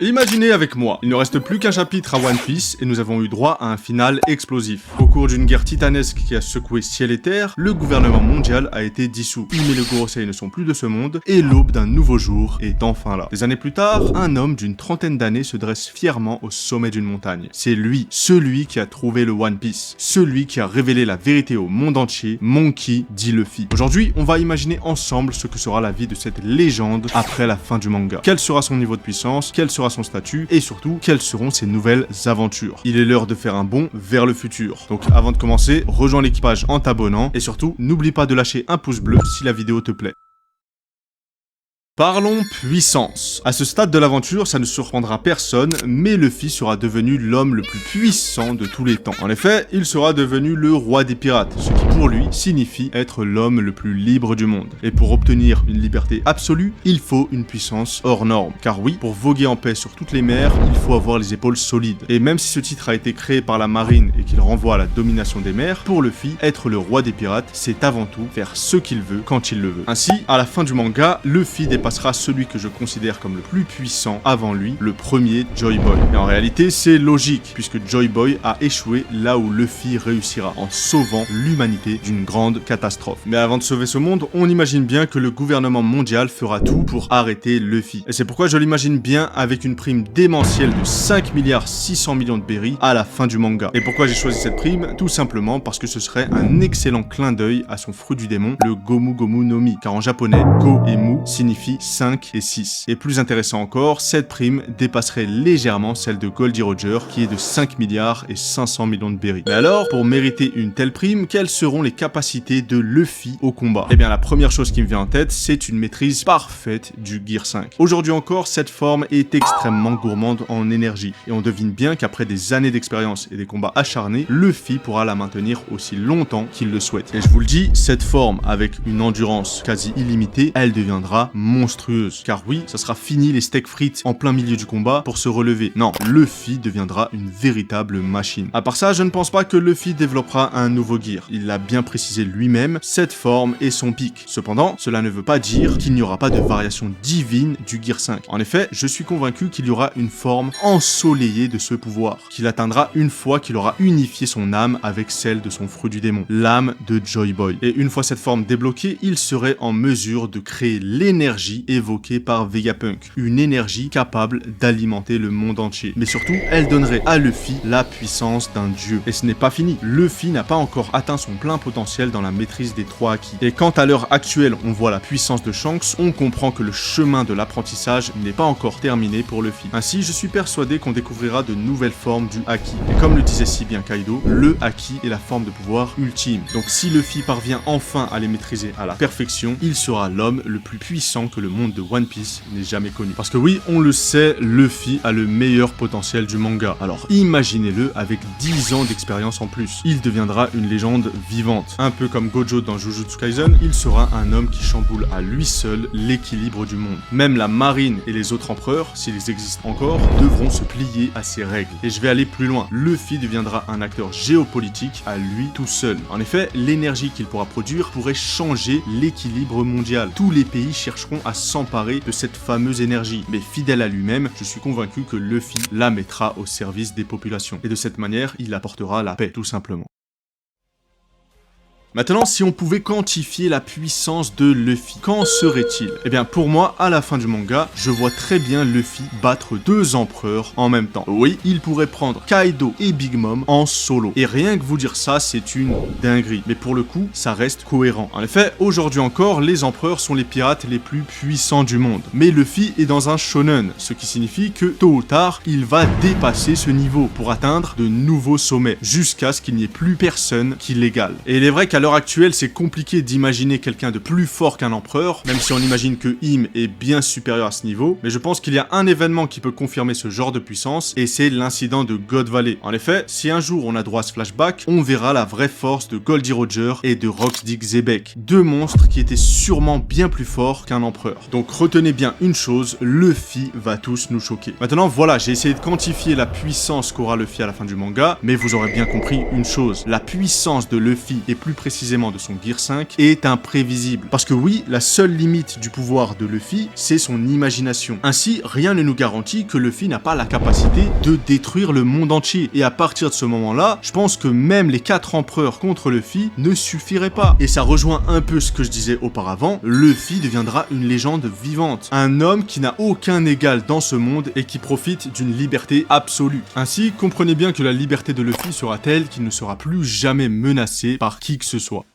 Imaginez avec moi, il ne reste plus qu'un chapitre à One Piece et nous avons eu droit à un final explosif. Au cours d'une guerre titanesque qui a secoué ciel et terre, le gouvernement mondial a été dissous. Im et le Gorosei ne sont plus de ce monde et l'aube d'un nouveau jour est enfin là. Des années plus tard, un homme d'une trentaine d'années se dresse fièrement au sommet d'une montagne. C'est lui, celui qui a trouvé le One Piece, celui qui a révélé la vérité au monde entier, Monkey D. Luffy. Aujourd'hui, on va imaginer ensemble ce que sera la vie de cette légende après la fin du manga. Quel sera son niveau de puissance, quel sera son statut et surtout quelles seront ses nouvelles aventures. Il est l'heure de faire un bond vers le futur. Donc avant de commencer, rejoins l'équipage en t'abonnant et surtout n'oublie pas de lâcher un pouce bleu si la vidéo te plaît. Parlons puissance. À ce stade de l'aventure, ça ne surprendra personne, mais Luffy sera devenu l'homme le plus puissant de tous les temps. En effet, il sera devenu le roi des pirates, ce qui pour lui signifie être l'homme le plus libre du monde. Et pour obtenir une liberté absolue, il faut une puissance hors norme. Car oui, pour voguer en paix sur toutes les mers, il faut avoir les épaules solides. Et même si ce titre a été créé par la marine et qu'il renvoie à la domination des mers, pour Luffy, être le roi des pirates, c'est avant tout faire ce qu'il veut quand il le veut. Ainsi, à la fin du manga, Luffy dépassera celui que je considère comme le plus puissant avant lui, le premier Joy Boy. Et en réalité, c'est logique, puisque Joy Boy a échoué là où Luffy réussira, en sauvant l'humanité d'une grande catastrophe. Mais avant de sauver ce monde, on imagine bien que le gouvernement mondial fera tout pour arrêter Luffy. Et c'est pourquoi je l'imagine bien avec une prime démentielle de 5 milliards 600 millions de berries à la fin du manga. Et pourquoi j'ai choisi cette prime? Tout simplement parce que ce serait un excellent clin d'œil à son fruit du démon, le Gomu Gomu no Mi, car en japonais, Go et Mu signifie 5 et 6. Et plus intéressant encore, cette prime dépasserait légèrement celle de Goldie Roger qui est de 5 milliards et 500 millions de berries. Mais alors, pour mériter une telle prime, quelles seront les capacités de Luffy au combat? Eh bien la première chose qui me vient en tête, c'est une maîtrise parfaite du Gear 5. Aujourd'hui encore, cette forme est extrêmement gourmande en énergie et on devine bien qu'après des années d'expérience et des combats acharnés, Luffy pourra la maintenir aussi longtemps qu'il le souhaite. Et je vous le dis, cette forme avec une endurance quasi illimitée, elle deviendra monstrueuse. Car oui, ça sera fini les steaks frites en plein milieu du combat pour se relever. Non, Luffy deviendra une véritable machine. À part ça, je ne pense pas que Luffy développera un nouveau gear. Il l'a bien précisé lui-même, cette forme est son pic. Cependant, cela ne veut pas dire qu'il n'y aura pas de variation divine du Gear 5. En effet, je suis convaincu qu'il y aura une forme ensoleillée de ce pouvoir, qu'il atteindra une fois qu'il aura unifié son âme avec celle de son fruit du démon, l'âme de Joy Boy. Et une fois cette forme débloquée, il serait en mesure de créer l'énergie évoquée par Vegapunk, une énergie capable d'alimenter le monde entier. Mais surtout, elle donnerait à Luffy la puissance d'un dieu. Et ce n'est pas fini. Luffy n'a pas encore atteint son plein potentiel dans la maîtrise des 3 Haki. Et quand à l'heure actuelle on voit la puissance de Shanks, on comprend que le chemin de l'apprentissage n'est pas encore terminé pour Luffy. Ainsi, je suis persuadé qu'on découvrira de nouvelles formes du Haki. Et comme le disait si bien Kaido, le Haki est la forme de pouvoir ultime. Donc si Luffy parvient enfin à les maîtriser à la perfection, il sera l'homme le plus puissant que le monde de One Piece n'est jamais connu. Parce que oui, on le sait, Luffy a le meilleur potentiel du manga. Alors imaginez-le avec 10 ans d'expérience en plus. Il deviendra une légende vivante. Un peu comme Gojo dans Jujutsu Kaisen, il sera un homme qui chamboule à lui seul l'équilibre du monde. Même la marine et les autres empereurs, s'ils existent encore, devront se plier à ses règles. Et je vais aller plus loin. Luffy deviendra un acteur géopolitique à lui tout seul. En effet, l'énergie qu'il pourra produire pourrait changer l'équilibre mondial. Tous les pays chercheront à s'emparer de cette fameuse énergie. Mais fidèle à lui-même, je suis convaincu que Luffy la mettra au service des populations. Et de cette manière, il apportera la paix, tout simplement. Maintenant, si on pouvait quantifier la puissance de Luffy, qu'en serait-il? Eh bien, pour moi, à la fin du manga, je vois très bien Luffy battre 2 empereurs en même temps. Oui, il pourrait prendre Kaido et Big Mom en solo. Et rien que vous dire ça, c'est une dinguerie. Mais pour le coup, ça reste cohérent. En effet, aujourd'hui encore, les empereurs sont les pirates les plus puissants du monde. Mais Luffy est dans un shonen, ce qui signifie que, tôt ou tard, il va dépasser ce niveau pour atteindre de nouveaux sommets, jusqu'à ce qu'il n'y ait plus personne qui l'égale. Et il est vrai qu'à l'heure actuelle, c'est compliqué d'imaginer quelqu'un de plus fort qu'un empereur, même si on imagine que Im est bien supérieur à ce niveau, mais je pense qu'il y a un événement qui peut confirmer ce genre de puissance, et c'est l'incident de God Valley. En effet, si un jour on a droit à ce flashback, on verra la vraie force de Goldie Roger et de Roxdick Zebek, 2 monstres qui étaient sûrement bien plus forts qu'un empereur. Donc retenez bien une chose, Luffy va tous nous choquer. Maintenant voilà, j'ai essayé de quantifier la puissance qu'aura Luffy à la fin du manga, mais vous aurez bien compris une chose, la puissance de Luffy est plus précise précisément de son Gear 5, est imprévisible. Parce que oui, la seule limite du pouvoir de Luffy, c'est son imagination. Ainsi, rien ne nous garantit que Luffy n'a pas la capacité de détruire le monde entier. Et à partir de ce moment-là, je pense que même les 4 empereurs contre Luffy ne suffiraient pas. Et ça rejoint un peu ce que je disais auparavant, Luffy deviendra une légende vivante. Un homme qui n'a aucun égal dans ce monde et qui profite d'une liberté absolue. Ainsi, comprenez bien que la liberté de Luffy sera telle qu'il ne sera plus jamais menacé par qui que ce soit.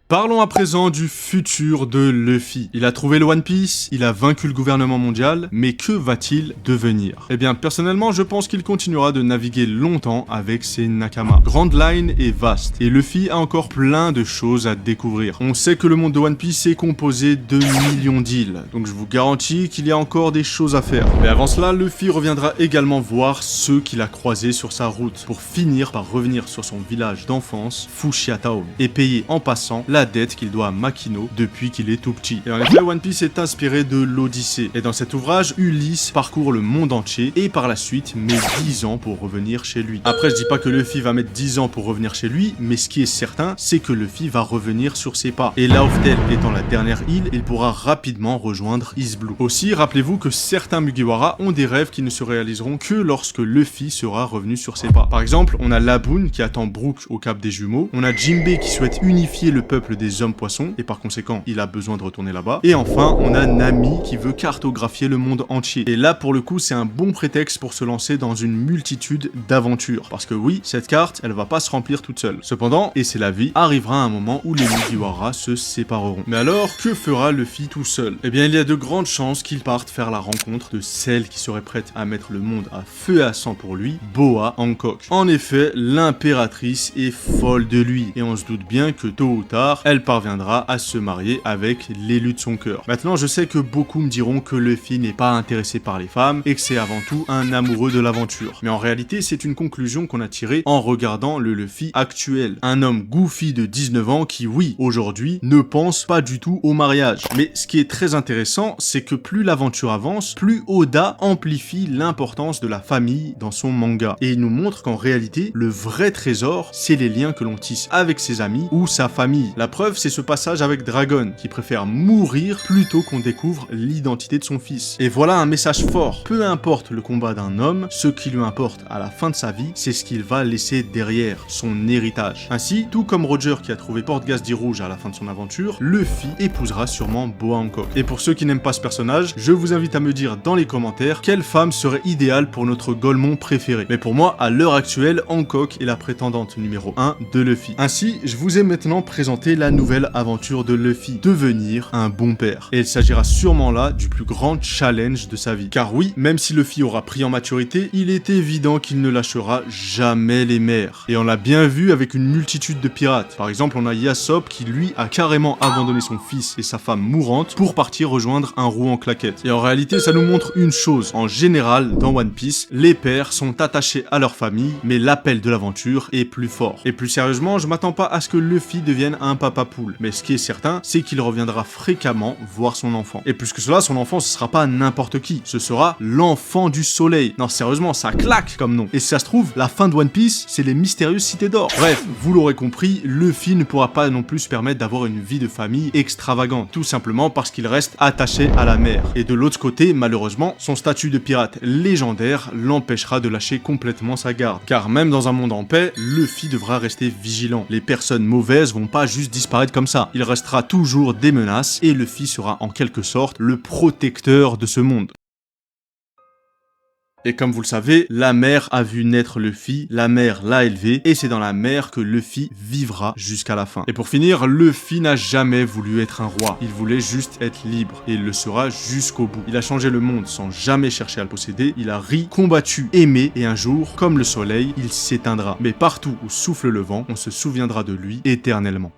Parlons à présent du futur de Luffy. Il a trouvé le One Piece, il a vaincu le gouvernement mondial, mais que va-t-il devenir? Eh bien, personnellement, je pense qu'il continuera de naviguer longtemps avec ses Nakama. Grand Line est vaste, et Luffy a encore plein de choses à découvrir. On sait que le monde de One Piece est composé de millions d'îles, donc je vous garantis qu'il y a encore des choses à faire. Mais avant cela, Luffy reviendra également voir ceux qu'il a croisés sur sa route, pour finir par revenir sur son village d'enfance, Fushiatao, et payer en passant la dette qu'il doit à Makino depuis qu'il est tout petit. Et en effet, One Piece est inspiré de l'Odyssée. Et dans cet ouvrage, Ulysse parcourt le monde entier et par la suite met 10 ans pour revenir chez lui. Après, je dis pas que Luffy va mettre 10 ans pour revenir chez lui, mais ce qui est certain, c'est que Luffy va revenir sur ses pas. Et Lauftel étant la dernière île, il pourra rapidement rejoindre East Blue. Aussi, rappelez-vous que certains Mugiwara ont des rêves qui ne se réaliseront que lorsque Luffy sera revenu sur ses pas. Par exemple, on a Laboon qui attend Brook au Cap des Jumeaux, on a Jinbei qui souhaite unifier le peuple des hommes poissons et par conséquent il a besoin de retourner là-bas, et enfin on a Nami qui veut cartographier le monde entier. Et là pour le coup c'est un bon prétexte pour se lancer dans une multitude d'aventures, parce que oui, cette carte elle va pas se remplir toute seule. Cependant, et c'est la vie, arrivera un moment où les Mugiwara se sépareront. Mais alors, que fera Luffy tout seul? Eh bien il y a de grandes chances qu'il parte faire la rencontre de celle qui serait prête à mettre le monde à feu et à sang pour lui, Boa Hancock. En effet, l'impératrice est folle de lui, et on se doute bien que tôt ou tard, elle parviendra à se marier avec l'élu de son cœur. Maintenant, je sais que beaucoup me diront que Luffy n'est pas intéressé par les femmes et que c'est avant tout un amoureux de l'aventure. Mais en réalité, c'est une conclusion qu'on a tirée en regardant le Luffy actuel. Un homme goofy de 19 ans qui, oui, aujourd'hui, ne pense pas du tout au mariage. Mais ce qui est très intéressant, c'est que plus l'aventure avance, plus Oda amplifie l'importance de la famille dans son manga. Et il nous montre qu'en réalité, le vrai trésor, c'est les liens que l'on tisse avec ses amis ou sa famille. La preuve, c'est ce passage avec Dragon, qui préfère mourir plutôt qu'on découvre l'identité de son fils. Et voilà un message fort. Peu importe le combat d'un homme, ce qui lui importe à la fin de sa vie, c'est ce qu'il va laisser derrière, son héritage. Ainsi, tout comme Roger qui a trouvé Porte-Gaz dit Rouge à la fin de son aventure, Luffy épousera sûrement Boa Hancock. Et pour ceux qui n'aiment pas ce personnage, je vous invite à me dire dans les commentaires quelle femme serait idéale pour notre Golemon préféré. Mais pour moi, à l'heure actuelle, Hancock est la prétendante numéro 1 de Luffy. Ainsi, je vous ai maintenant présenté la nouvelle aventure de Luffy, devenir un bon père. Et il s'agira sûrement là du plus grand challenge de sa vie. Car oui, même si Luffy aura pris en maturité, il est évident qu'il ne lâchera jamais les mers. Et on l'a bien vu avec une multitude de pirates. Par exemple, on a Yasop qui lui a carrément abandonné son fils et sa femme mourante pour partir rejoindre un roux en claquette. Et en réalité, ça nous montre une chose. En général, dans One Piece, les pères sont attachés à leur famille, mais l'appel de l'aventure est plus fort. Et plus sérieusement, je m'attends pas à ce que Luffy devienne un papa poule. Mais ce qui est certain, c'est qu'il reviendra fréquemment voir son enfant. Et plus que cela, son enfant, ce sera pas n'importe qui. Ce sera l'enfant du soleil. Non, sérieusement, ça claque comme nom. Et si ça se trouve, la fin de One Piece, c'est les mystérieuses cités d'or. Bref, vous l'aurez compris, Luffy ne pourra pas non plus se permettre d'avoir une vie de famille extravagante. Tout simplement parce qu'il reste attaché à la mer. Et de l'autre côté, malheureusement, son statut de pirate légendaire l'empêchera de lâcher complètement sa garde. Car même dans un monde en paix, Luffy devra rester vigilant. Les personnes mauvaises vont pas juste disparaître comme ça. Il restera toujours des menaces et Luffy sera en quelque sorte le protecteur de ce monde. Et comme vous le savez, la mer a vu naître Luffy, la mer l'a élevé, et c'est dans la mer que Luffy vivra jusqu'à la fin. Et pour finir, Luffy n'a jamais voulu être un roi, il voulait juste être libre, et il le sera jusqu'au bout. Il a changé le monde sans jamais chercher à le posséder, il a ri, combattu, aimé, et un jour, comme le soleil, il s'éteindra. Mais partout où souffle le vent, on se souviendra de lui éternellement.